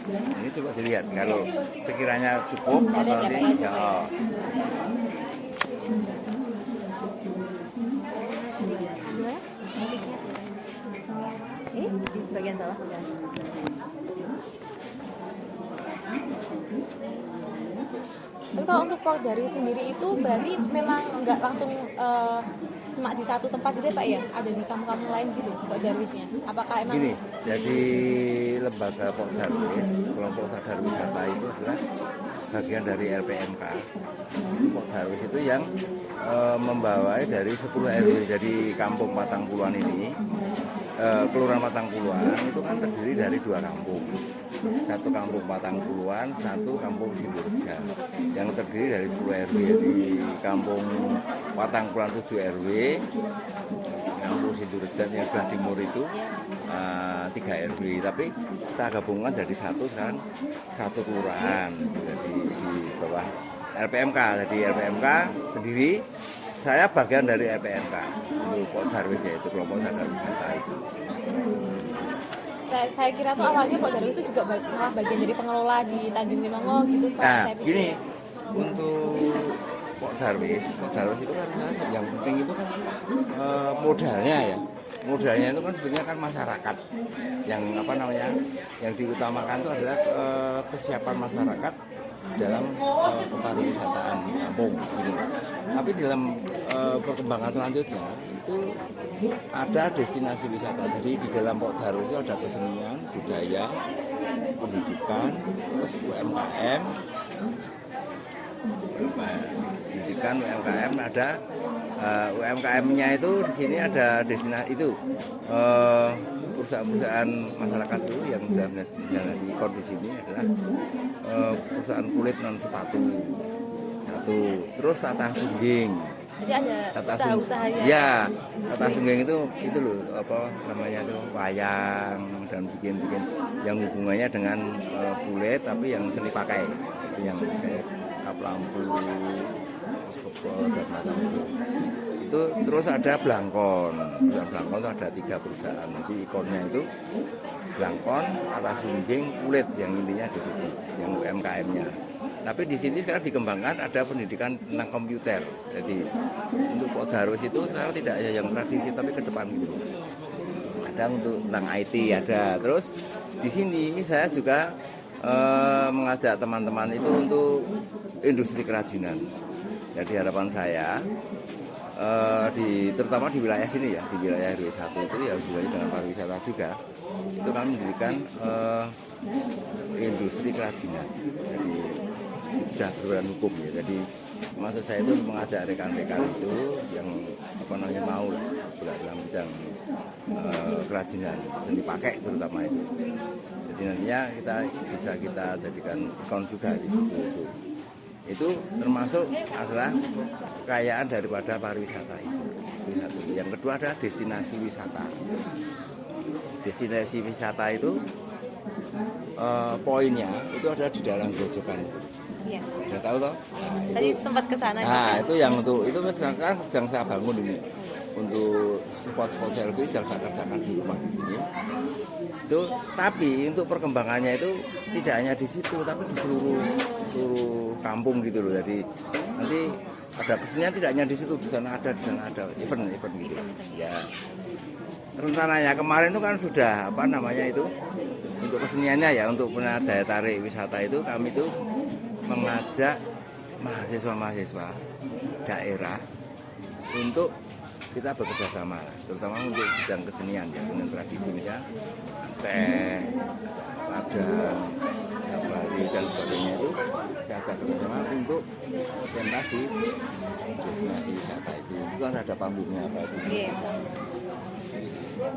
Ini coba dilihat kalau sekiranya cukup Saya atau lihat ya, nanti Pak, ya, coba ya. Gimana? Ini di bagian bawah ya. Tapi kalau untuk pork dari sendiri itu berarti memang nggak langsung cuma di satu tempat gitu ya Pak ya? Ada di kampung-kampung lain gitu pork darwisnya? Apakah emang gini, jadi lembaga Pok Darwis, kelompok sadar wisata itu adalah bagian dari LPMK. Pok Darwis itu yang membawai dari 10 RW, jadi kampung Patangpuluhan ini, Kelurahan Patangpuluhan itu kan terdiri dari 2 kampung. Satu kampung Patangpuluhan, satu kampung Sidoreja, yang terdiri dari 10 RW. Di kampung Patangpuluhan 7 RW, kampung Sidoreja yang sebelah timur itu 3 RW, tapi saya gabungkan jadi satu sekarang, satu kelurahan. Jadi di bawah LPMK, jadi LPMK sendiri, saya bagian dari LPMK untuk Pok Darwis, yaitu kelompok sadar wisata itu. saya kira tuh awalnya Pok Darwis itu juga malah bagian dari pengelola di Tanjung Winongo gitu Pak. Nah, Saya pikir. gini, untuk Pok Darwis itu kan yang penting itu kan modalnya ya. Modalnya itu kan sebenarnya kan masyarakat yang apa namanya, yang diutamakan itu adalah kesiapan masyarakat dalam kepariwisataan di kampung gitu. Tapi dalam perkembangan selanjutnya itu ada destinasi wisata. Jadi di dalam Pok Darwis itu ada kesenian, budaya, pendidikan, terus UMKM, pendidikan UMKM ada UMKM-nya itu di sini ada destinasi itu perusahaan-perusahaan masyarakat itu yang di ikon di sini adalah perusahaan kulit non sepatu satu, terus Tata Sungging. Jadi ada usaha-usaha ya, Tata Sungging itu loh apa namanya itu wayang dan bikin yang hubungannya dengan kulit tapi yang seni pakai, itu yang saya kap lampu, kebot dan macam itu. Terus ada Blangkon itu ada 3 perusahaan. Jadi ikonnya itu Blangkon, Tata Sungging, kulit, yang intinya di situ, yang UMKM-nya. Tapi di sini sekarang dikembangkan ada pendidikan tentang komputer. Jadi untuk Pok Darwis itu sekarang tidak hanya yang tradisi tapi ke depan gitu. Ada untuk tentang IT ada. Terus di sini saya juga mengajak teman-teman itu untuk industri kerajinan. Jadi harapan saya terutama di wilayah sini ya, di wilayah RW 1 itu ya wilayah dengan pariwisata juga, itu kami mendirikan industri kerajinan. Jadi sudah berbadan hukum ya. Jadi maksud saya itu mengajak rekan-rekan itu yang apa namanya mau lah dalam bidang kerajinan seni pakai terutama itu. Jadi nantinya kita jadikan ikon juga di situ itu. Itu termasuk adalah kekayaan daripada pariwisata itu. Yang kedua ada destinasi wisata. Destinasi wisata itu poinnya itu ada di dalam grojogan itu. Iya. Sudah tahu toh? Nah, Tadi sempat ke sana. Nah, itu yang untuk itu sekarang sedang saya bangun ini. Untuk spot-spot selfie yang saya kerjakan di rumah di sini. Itu tapi untuk perkembangannya itu tidak hanya di situ tapi di seluruh kampung gitu loh. Jadi nanti ada kesenian tidak hanya di situ, di sana ada event gitu. Ya. Rencananya kemarin itu kan sudah apa namanya itu untuk keseniannya ya, untuk daya tarik wisata itu kami itu mengajak mahasiswa daerah untuk kita bekerja sama, terutama untuk bidang kesenian ya, dengan tradisi misalnya Aceh, Padang, Bali dan sebagainya itu saya ajak bersama untuk pentas di destinasi wisata itu kan ada panggungnya apa itu. Iya.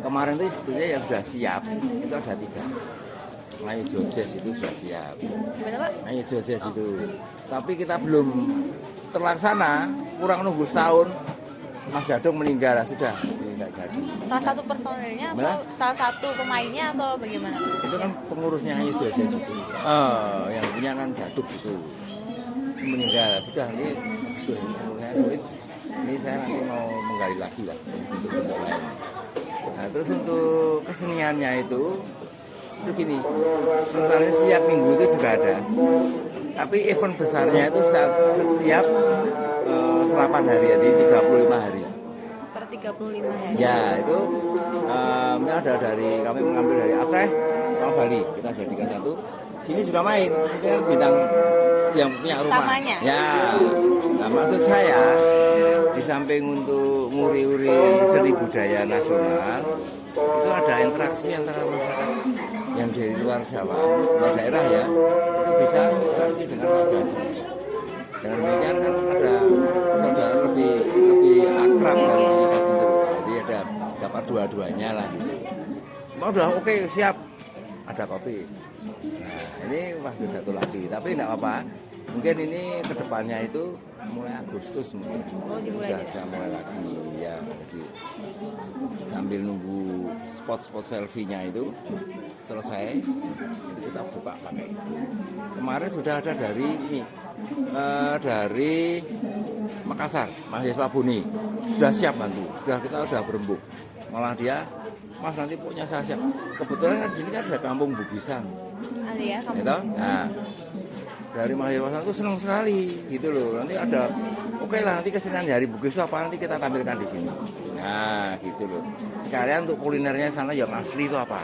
Kemarin itu sebetulnya yang sudah siap itu ada 3. Melayu Jogjes itu sudah siap. Gimana Pak? Melayu Jogjes itu. Tapi kita belum terlaksana, kurang nunggu setahun. Mas Jadung meninggal, sudah tidak jadi. Salah satu personelnya atau salah satu pemainnya atau bagaimana? Itu kan pengurusnya Melayu Jogjes itu. Yang punya kan Jaduk itu. Meninggal, sudah ini saya sulit. Ini saya nanti mau menggali lagi lah untuk bentuk lain. Nah, terus untuk keseniannya itu itu gini, rencananya setiap minggu itu juga ada. Tapi event besarnya itu setiap 8 hari, jadi 35 hari. Per 35 hari. Ya, itu ada dari, kami mengambil dari Aceh sama Bali, kita jadikan satu. Sini juga main, ini kan bintang yang punya rumah. Utamanya. Ya, nah, maksud saya di samping untuk nguri-uri seni budaya nasional, itu ada interaksi antara masyarakat yang dari luar Jawa, luar daerah ya, itu bisa interaksi dengan warga sini. Dengan demikian kan ada saudara lebih akrab dan lebih dekat gitu. Jadi ada dapat dua-duanya lah gitu. Mau udah oke, siap, ada kopi. Nah ini masih satu lagi, tapi tidak apa-apa. Mungkin ini kedepannya itu mulai Agustus mungkin. Oh, dimulai sudah bisa mulai lagi ya. Jadi sambil nunggu spot-spot selfie-nya itu selesai, itu kita buka pakai itu. Kemarin sudah ada dari ini, dari Makassar, mahasiswa Buni sudah siap bantu, sudah berembuk. Malah dia, Mas nanti pokoknya saya siap. Kebetulan kan di sini kan ada kampung Bugisan. Ada ya kamu. Gitu? Nah, dari mahasiswa itu senang sekali gitu loh. Nanti ada, oke lah nanti kesenian hari Bugis apa nanti kita tampilkan di sini. Nah gitu loh. Sekalian untuk kulinernya sana yang asli itu apa.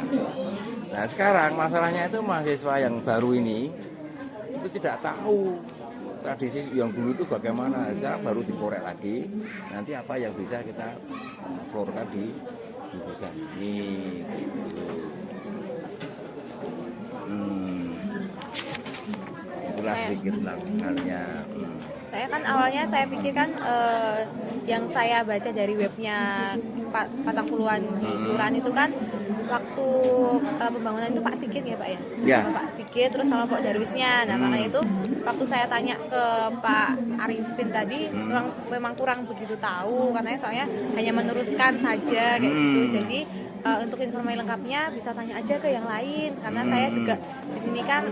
Nah sekarang masalahnya itu mahasiswa yang baru ini itu tidak tahu tradisi yang dulu itu bagaimana. Sekarang baru dikorek lagi. Nanti apa yang bisa kita florkan di Bugisan ini. Gitu. Itulah sedikit tentang halnya. Saya kan awalnya saya pikirkan yang saya baca dari webnya Patang Puluhan di Kelurahan itu kan waktu pembangunan itu Pak Sigit ya Pak ya? Ya. Sama Pak Sigit terus sama Pak Darwisnya. Nah makanya itu waktu saya tanya ke Pak Arifin tadi memang kurang begitu tahu katanya soalnya hanya meneruskan saja kayak gitu. Jadi untuk informasi lengkapnya bisa tanya aja ke yang lain karena saya juga di sini kan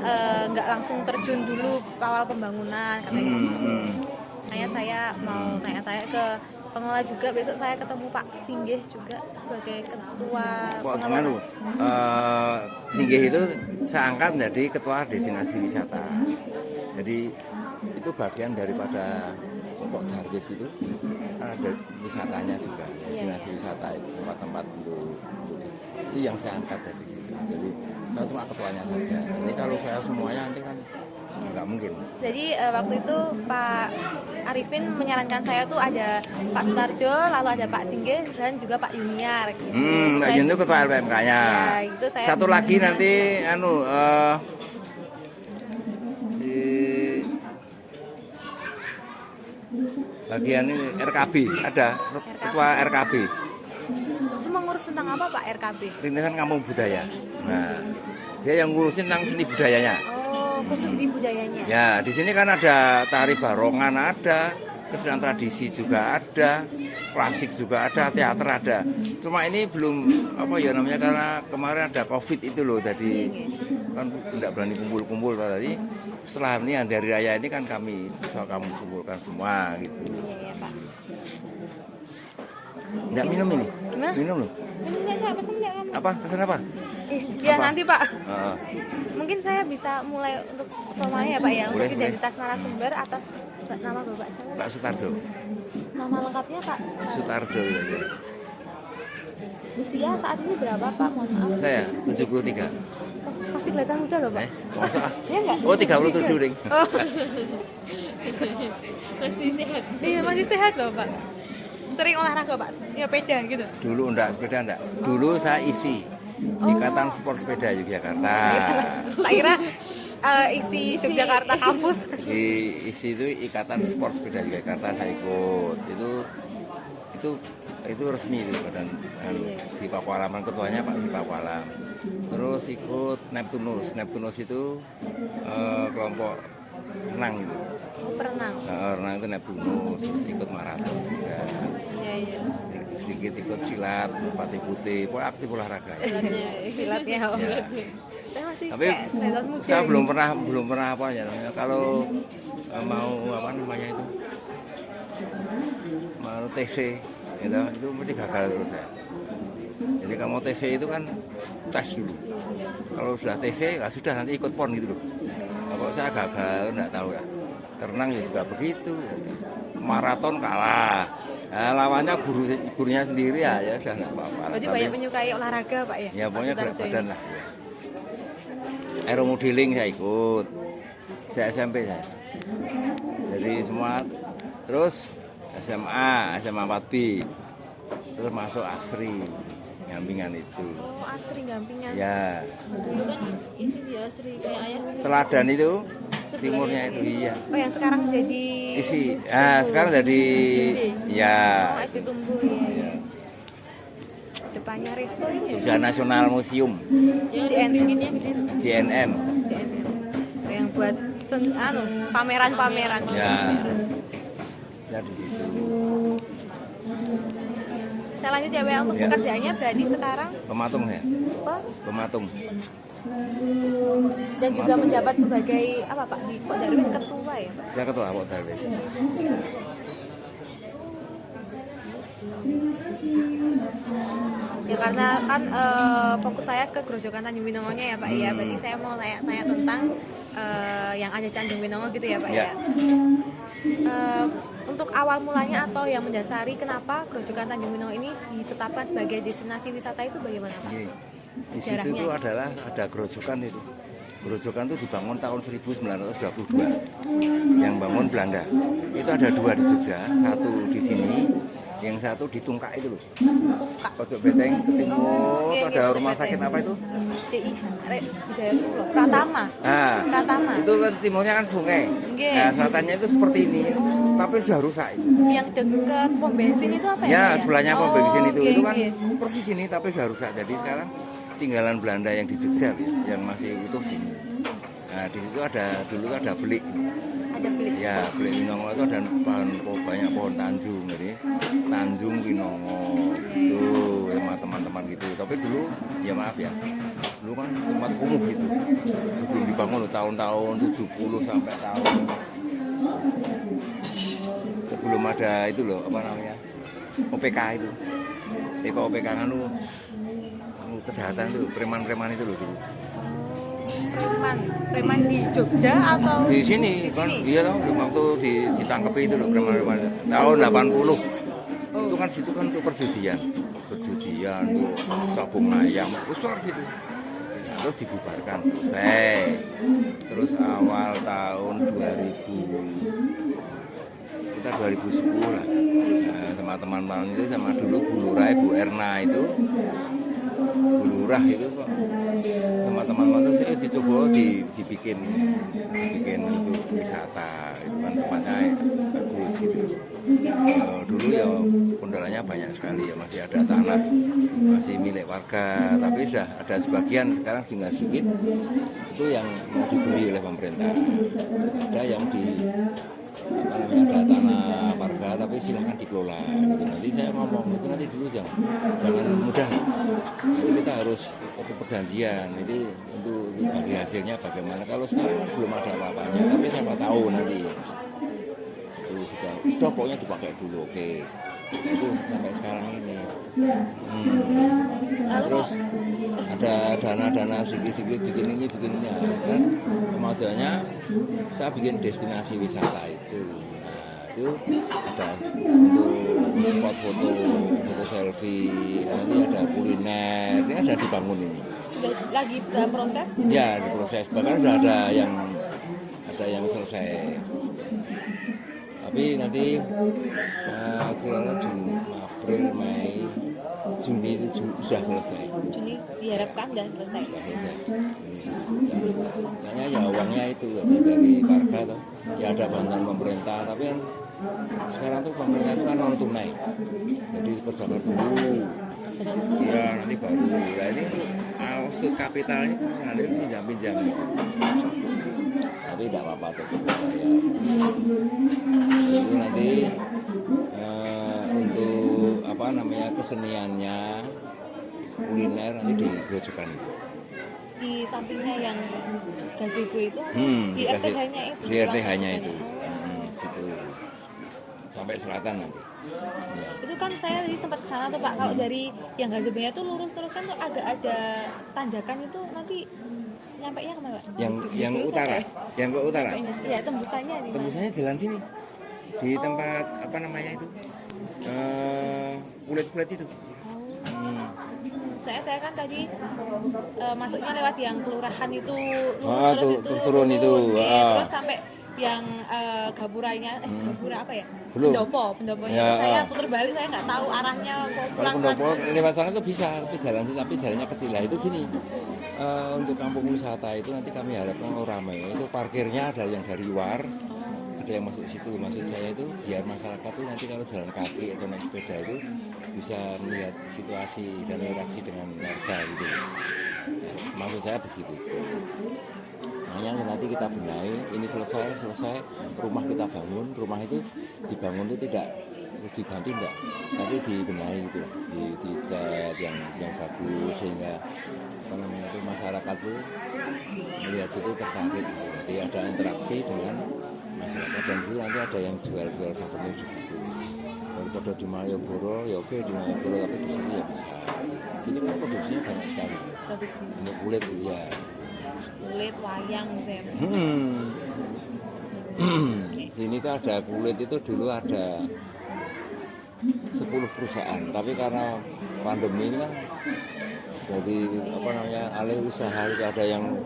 nggak langsung terjun dulu awal pembangunan katanya gitu. Makanya saya mau tanya-tanya ke pengelola juga, besok saya ketemu Pak Singgih juga sebagai ketua pengelola. Singgih itu saya angkat menjadi ketua destinasi wisata. Jadi itu bagian daripada Pok Darwis itu ada wisatanya juga, destinasi wisata itu tempat-tempat untuk itu yang saya angkat dari situ. Jadi saya cuma ketuanya saja. Ini kalau saya semuanya nanti kan nggak mungkin. Jadi waktu itu Pak Arifin menyarankan saya tuh ada Pak Sutarjo, lalu ada Pak Singgih dan juga Pak Yuniar. Gitu. Mbak Yun itu ketua LPMK-nya. Ya, itu saya satu lagi nanti di bagian ini RKB ada ketua RKB. Itu mengurus tentang apa Pak RKB? Rintisan Kampung Budaya. Nah, dia yang ngurusin tentang seni budayanya. Oh, khusus di budayanya. Ya, di sini kan ada tari barongan ada, kesenian tradisi juga ada, klasik juga ada, teater ada. Cuma ini belum apa ya namanya karena kemarin ada Covid itu loh, jadi kan tidak berani kumpul-kumpul tadi. Setelah ini hari raya ini kan kami kumpulkan semua gitu. Iya, Pak. Enggak minum ini? Gimana? Minum loh. Enggak, saya pesen enggak kamu? Apa? Pesan apa? Ya Apa? nanti Pak. Heeh. Mungkin saya bisa mulai untuk formalnya ya Pak ya, untuk Boleh, identitas narasumber atas nama Bapak saya. Pak Sutarjo. Nama lengkapnya Pak Sutarjo ya. Usia saat ini berapa Pak? Mohon maaf. Saya 73. Oh, masih kelihatan muda loh Pak. Masa? Iya enggak? Oh 37 ring. Oh. Masih sehat. Iya masih sehat loh Pak. Sering olahraga Pak? Ya sepeda gitu. Dulu enggak, sepeda enggak. Dulu saya isi Ikatan Sport Sepeda Yogyakarta. Tak kira isi Yogyakarta kampus. Isi itu Ikatan Sport Sepeda Yogyakarta saya ikut. Itu resmi itu dan di Pakualam ketuanya Pak di Pakualam. Terus ikut Neptunus. Neptunus itu kelompok renang itu. Perenang. Renang itu Neptunus, terus ikut maraton juga. Iya. Sedikit ikut silat, merpati putih, pokoknya aktif olahraga. Silatnya. Ya. Saya masih Tapi kayak muda. saya belum pernah apa ya namanya kalau mau apa namanya itu mau TC itu mesti gagal terus saya. Jadi kalau mau TC itu kan tes dulu. Kalau sudah TC, ya sudah nanti ikut PON gitu loh. Kalau saya gagal, nggak tahu ya. Renang ya juga begitu. Maraton kalah. Nah, lawannya gurunya sendiri ya sudah nggak apa-apa. Berarti banyak menyukai olahraga Pak ya? Ya pokoknya Mas berat Sutarjo badan ini. lah. Ya. Aeromodeling saya ikut. Saya SMP saya. Jadi semua terus SMA 4B. Terus masuk Asri. Gampingan itu. Oh, Asri Gampingan. Ya. Dulu kan isi di Asri kayak ayah. Teladan itu Sebelahnya timurnya itu ini. iya. Oh, yang sekarang jadi Isi. Ah, sekarang jadi ya. Oh, isi tumbuh ya. Depannya resto ini ya. Jogja National Museum, JNM. JNM. Yang buat pameran-pameran. Ya. Ya di situ. Saya lanjut ya, Pak, untuk Ya. pekerjaannya berarti sekarang Pematung ya. apa? Pematung. Dan juga menjabat sebagai apa Pak di Pok Darwis ketua ya Pak? Saya ketua Pok Darwis. Ya karena kan fokus saya ke Grojogan Tanjung Winongonya ya Pak ya. Berarti saya mau tanya tentang yang ada di Tanjung Winongo gitu ya Pak ya. Untuk awal mulanya atau yang mendasari kenapa Grojogan Tanjung Winongo ini ditetapkan sebagai destinasi wisata itu bagaimana Pak? Di situ Sejarahnya. itu adalah ada Grojogan itu. Grojogan itu dibangun tahun 1922. Yang bangun Belanda. Itu ada 2 di Jogja, satu di sini, yang satu di Tungkak itu loh. Pojok Beteng ke timur, Oke, ada oke, rumah Beteng. sakit apa itu? CI Hidayatullah Pratama. Nah, Pratama. itu kan timurnya kan sungai. Oke. Nah, selatannya itu seperti ini, tapi sudah rusak itu. Yang dekat pom bensin itu apa ya? Ya, Pak, sebelahnya pom bensin itu, oke, itu kan oke. persis ini, tapi sudah rusak. Jadi sekarang tinggalan Belanda yang di Jogja ya, yang masih utuh sini. Nah, di situ dulu ada belik. Ada beli. Ya, belik Winongo itu ada banyak pohon tanjung, jadi Tanjung Winongo itu sama teman-teman gitu. Tapi dulu, ya maaf ya, dulu kan tempat kumuh gitu. Sebelum dibangun loh, tahun-tahun 70 sampai tahun sebelum ada itu loh, apa namanya, OPK itu. Kok OPK kan lu kejahatan tuh, preman-preman itu loh dulu. Preman di Jogja atau Di sini kan, iya tau, waktu ditangkep itu loh preman-preman tahun 80. Itu kan situ kan untuk perjudian tuh sabung ayam besar situ. Nah, terus dibubarkan selesai. Terus awal tahun 2010 lah. Nah, sama teman-teman itu sama dulu Bu Lurah, Bu Erna itu. Bu Lurah itu kok sama teman-teman itu saya dicoba dibikin untuk wisata, itu kan tempatnya bagus gitu. Dulu ya kendalanya banyak sekali ya, masih ada tanah masih milik warga, tapi sudah ada sebagian sekarang tinggal sedikit itu yang mau dibeli oleh pemerintah. Ada yang ada tanah warga tapi silahkan dikelola gitu. Nanti saya ngomong itu nanti dulu jangan mudah, nanti kita harus ada perjanjian jadi untuk bagi hasilnya bagaimana. Kalau sekarang kan belum ada apa-apanya, tapi siapa tahu nanti itu sudah pokoknya dipakai dulu, oke. Itu sampai sekarang ini. Nah, terus ada dana-dana sedikit-sedikit bikin ini kan kemajuannya saya bikin destinasi wisata itu. Nah, itu ada untuk spot foto selfie, nanti ada kuliner, ini ada dibangun ini. sudah lagi dalam proses? Ya, di proses, bahkan sudah ada yang selesai. Tapi nanti kira-kira April, Mei, Juni itu sudah selesai. Juni diharapkan sudah selesai. Sudah selesai. Soalnya ya uangnya itu dari warga tuh. Ya ada bantuan pemerintah, tapi kan sekarang tuh pemerintah itu kan non tunai. Jadi kerjakan dulu. Ya nanti baru. Nah ini untuk kapitalnya ngalir pinjam-pinjam gitu. Tapi tidak apa-apa tuh. Itu nanti untuk apa namanya keseniannya kuliner nanti di Grojogan itu. Di sampingnya yang gazebo itu di dikasih- RTH-nya itu. Di RTH-nya itu. Situ. sampai selatan nanti. Ya. Itu kan saya tadi sempat ke sana tuh Pak. Kalau dari yang Gazebanya tuh lurus terus kan tuh agak ada tanjakan itu nanti nyampe nya kemana Pak? Yang utara, yang ke utara. Iya, tembusannya di mana? Tembusannya jalan sini. Di tempat apa namanya itu? Kulit-kulit itu. Saya kan tadi masuknya lewat yang kelurahan itu Oh, lurus terus turun itu. terus sampai yang gapuranya gapura apa ya? Belum. Pendoponya Ya, saya putar balik, saya nggak tahu arahnya mau Kalau pulang pendopo mana. lewat sana tuh bisa, tapi jalannya kecil lah. Itu gini, untuk kampung wisata itu nanti kami harapkan kalau ramai itu parkirnya ada yang dari luar, ada yang masuk situ. Maksud saya itu biar masyarakat tuh nanti kalau jalan kaki atau naik sepeda itu bisa melihat situasi dan interaksi dengan warga gitu. Ya, maksud saya begitu. Makanya nanti kita benahi, ini selesai rumah kita bangun, rumah itu dibangun itu tidak diganti enggak, tapi dibenahi gitu lah, dicat yang bagus sehingga apa namanya itu masyarakat tuh melihat situ tertarik gitu. Jadi ada interaksi dengan masyarakat dan situ nanti ada yang jual souvenir di situ. Daripada di Malioboro ya oke di Malioboro, tapi di sini ya bisa. Sini kan produksinya banyak sekali. Produksi Untuk kulit ya. kulit wayang gitu ya. Sini tuh ada kulit itu dulu ada 10 perusahaan, tapi karena pandemi ini kan jadi apa namanya alih usaha itu ada yang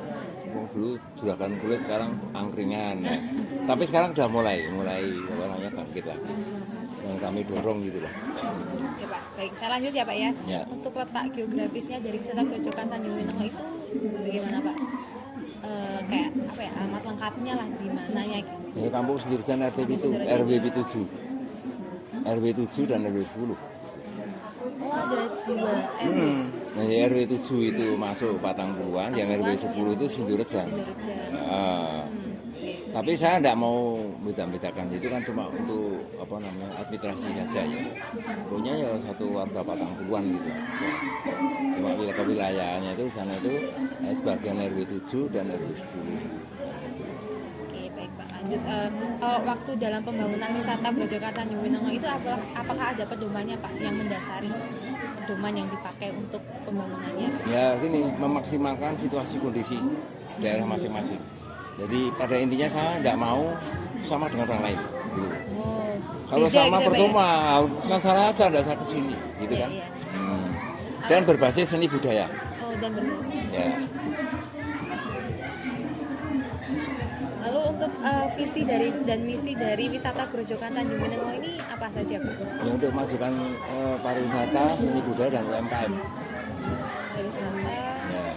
dulu juragan kulit sekarang angkringan. Nah, tapi sekarang udah mulai apa namanya bangkit lagi. Yang kami dorong gitu lah. Oke Pak, baik saya lanjut ya Pak ya. Ya. Untuk letak geografisnya dari wisata Grojogan Tanjung Winongo itu bagaimana Pak? Kayak apa ya, alamat lengkapnya lah di mananya gitu. Ya, kampung Sendirian RW 7. RW 7 dan RW 10. Oh ada dua Nah, ya, RW 7 itu masuk Patang Puluhan, yang RW 10 itu Sindurejan. Tapi saya tidak mau beda-bedakan, itu kan cuma untuk apa namanya administrasi saja ya. Pokoknya ya satu warga Patang Puluhan gitu. Cuma wilayahnya itu sana itu sebagian RW 7 dan RW 10. Oke baik Pak, lanjut. Kalau waktu dalam pembangunan wisata Grojogan Tanjung Winongo itu apakah ada pedomannya Pak yang mendasari pedoman yang dipakai untuk pembangunannya? Ya gini, memaksimalkan situasi kondisi daerah masing-masing. Jadi pada intinya saya tidak mau sama dengan orang lain gitu. Oh, Kalau beda sama gitu, pertama, sana aja tidak saya kesini gitu kan. Iya. Dan berbasis seni budaya. Oh dan berbasis. Ya. Lalu untuk visi dan misi dari wisata Grojogan Tanjung Winongo ini apa saja Pak? Ya, untuk majukan pariwisata, seni budaya dan UMKM. Pariwisata, Ya.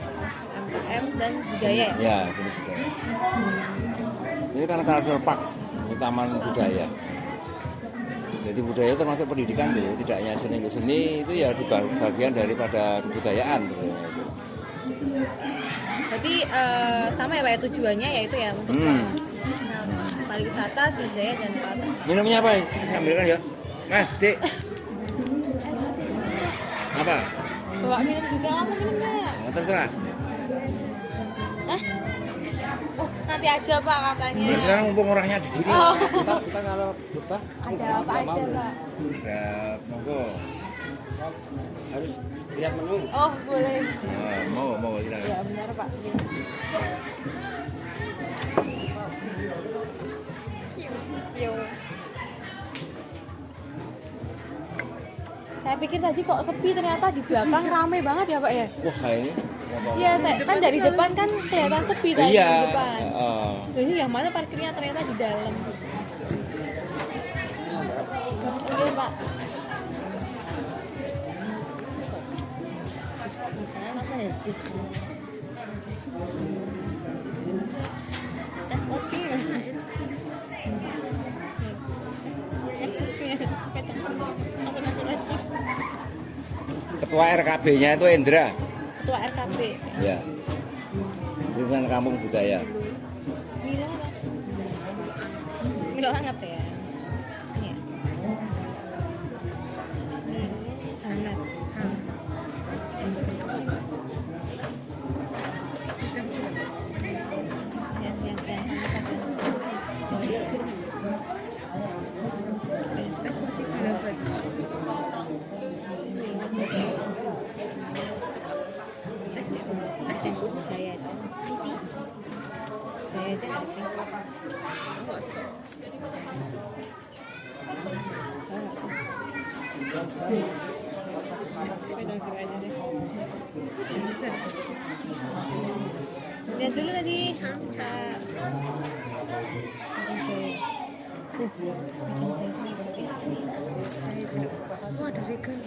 UMKM dan budaya ya? Ya, seni budaya. Ini kan culture park, ini taman budaya. Jadi budaya termasuk pendidikan loh, tidak hanya seni itu ya di bagian daripada kebudayaan. Berarti sama ya Pak ya tujuannya yaitu ya untuk pariwisata, seni budaya dan pariwisata. Minumnya apa? Saya ambilkan ya. Mas, Dik. Apa? Bawa minum juga, kamu minum nggak? Oh, terserah. Hah? Oh nanti aja Pak katanya. Ya, sekarang mumpung orangnya di sini. Oh. Kita kalau betah Ada apa aja Pak? Siap, monggo. harus lihat menu. Oh boleh. Mau tidak. Ya benar Pak. Yo. Saya pikir tadi kok sepi, ternyata di belakang ramai banget ya Pak ya. Wah, ini. Iya, saya kan dari depan kan kelihatan sepi tadi Iya. di depan. Jadi yang mana parkirnya ternyata di dalam. Oke Pak. Jus makanan apa ya? Jus. Teh kopi. Ketua RKB-nya itu Endra. Ketua RKB. Ya. Lingkungan Kampung Budaya. Milo apa? Milo hangat ya. Iya. Hangat. Yang hangat ada. Saya aja nggak sih? Pegang juga aja deh. Lihat dulu tadi. Oh, ada regal.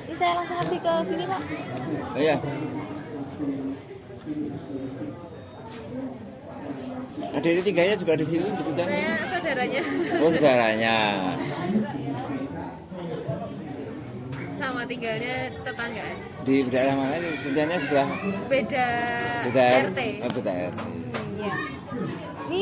Ini saya langsung kasih ke sini, Pak. Oh, iya. Adik tiganya juga di sini sebutnya. Saya saudaranya Oh, saudaranya. sama tinggalnya tetanggaan. Di daerah mana ini? Bencana sebelah Beda beda RT. Beda RT. Iya.